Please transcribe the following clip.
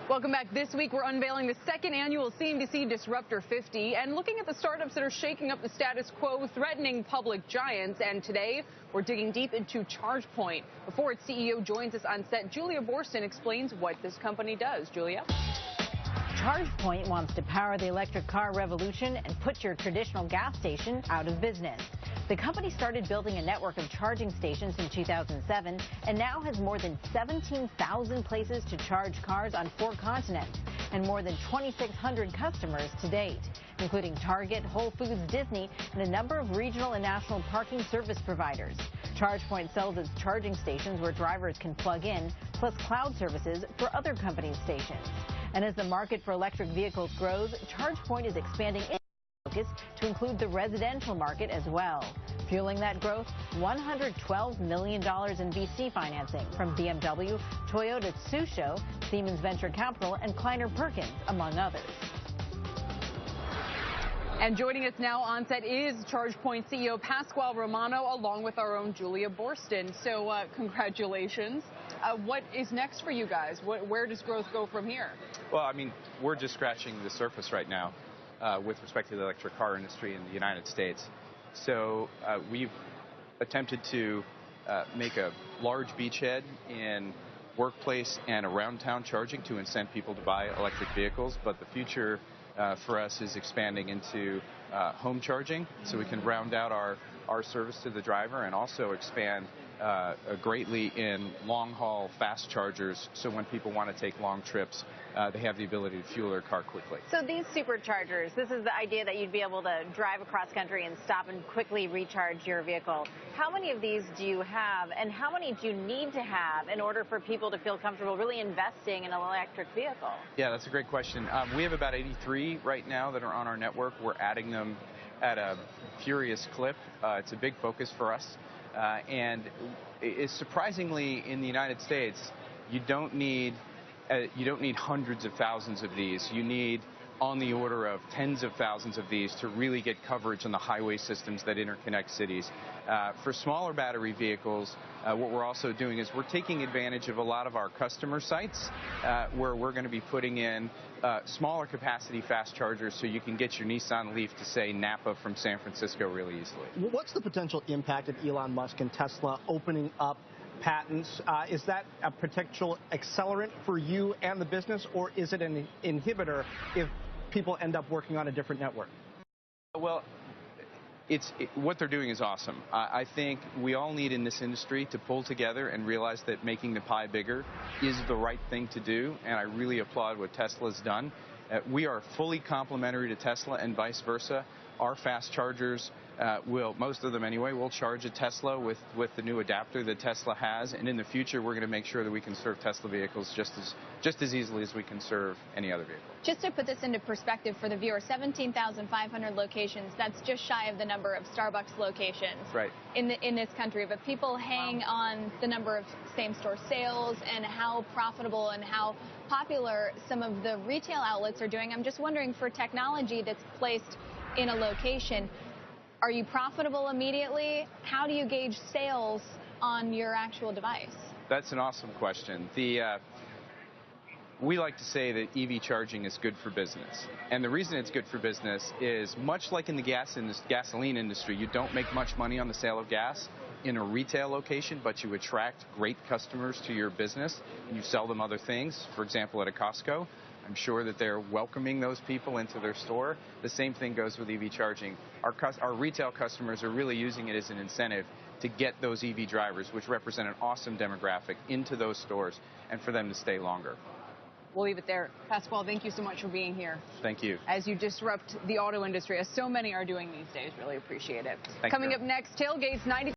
Welcome back. This week, we're unveiling the second annual CNBC Disruptor 50 and looking at the startups that are shaking up the status quo, threatening public giants. And today, we're digging deep into ChargePoint. Before its CEO joins us on set, Julia Borston explains what this company does. Julia? ChargePoint wants to power the electric car revolution and put your traditional gas station out of business. The company started building a network of charging stations in 2007 and now has more than 17,000 places to charge cars on 4 continents and more than 2,600 customers to date, including Target, Whole Foods, Disney, and a number of regional and national parking service providers. ChargePoint sells its charging stations where drivers can plug in, plus cloud services for other companies' stations. And as the market for electric vehicles grows, ChargePoint is expanding its focus to include the residential market as well. Fueling that growth, $112 million in VC financing from BMW, Toyota Tsusho, Siemens Venture Capital, and Kleiner Perkins, among others. And joining us now on set is ChargePoint CEO Pasquale Romano, along with our own Julia Borston. So congratulations. What is next for you guys? Where does growth go from here? Well, I mean, we're just scratching the surface right now with respect to the electric car industry in the United States. So we've attempted to make a large beachhead in workplace and around town charging to incent people to buy electric vehicles. But the future for us is expanding into home charging, so we can round out our service to the driver and also expand greatly in long-haul fast chargers, so when people want to take long trips, they have the ability to fuel their car quickly. So these superchargers, this is the idea that you'd be able to drive across country and stop and quickly recharge your vehicle. How many of these do you have, and how many do you need to have in order for people to feel comfortable really investing in an electric vehicle? Yeah, that's a great question. We have about 83 right now that are on our network. We're adding them at a furious clip. It's a big focus for us. And it's surprisingly, in the United States, you don't need hundreds of thousands of these. You need on the order of tens of thousands of these to really get coverage on the highway systems that interconnect cities. For smaller battery vehicles, what we're also doing is we're taking advantage of a lot of our customer sites where we're going to be putting in smaller capacity fast chargers so you can get your Nissan Leaf to, say, Napa from San Francisco really easily. What's the potential impact of Elon Musk and Tesla opening up patents? Is that a potential accelerant for you and the business, or is it an inhibitor if people end up working on a different network? Well, what they're doing is awesome. I think we all need in this industry to pull together and realize that making the pie bigger is the right thing to do, and I really applaud what Tesla's done. We are fully complementary to Tesla and vice versa. Our fast chargers most of them anyway, will charge a Tesla with the new adapter that Tesla has, and in the future we're going to make sure that we can serve Tesla vehicles just as easily as we can serve any other vehicle. Just to put this into perspective for the viewer, 17,500 locations, that's just shy of the number of Starbucks locations in this country. But people hang on the number of same-store sales and how profitable and how popular some of the retail outlets are doing. I'm just wondering, for technology that's placed in a location, are you profitable immediately? How do you gauge sales on your actual device? That's an awesome question. We like to say that EV charging is good for business. And the reason it's good for business is, much like in the gasoline industry, you don't make much money on the sale of gas in a retail location, but you attract great customers to your business and you sell them other things. For example, at a Costco, I'm sure that they're welcoming those people into their store. The same thing goes with EV charging. Our retail customers are really using it as an incentive to get those EV drivers, which represent an awesome demographic, into those stores and for them to stay longer. We'll leave it there. Pasquale, thank you so much for being here. Thank you. As you disrupt the auto industry, as so many are doing these days, really appreciate it. Coming up next, tailgates 90.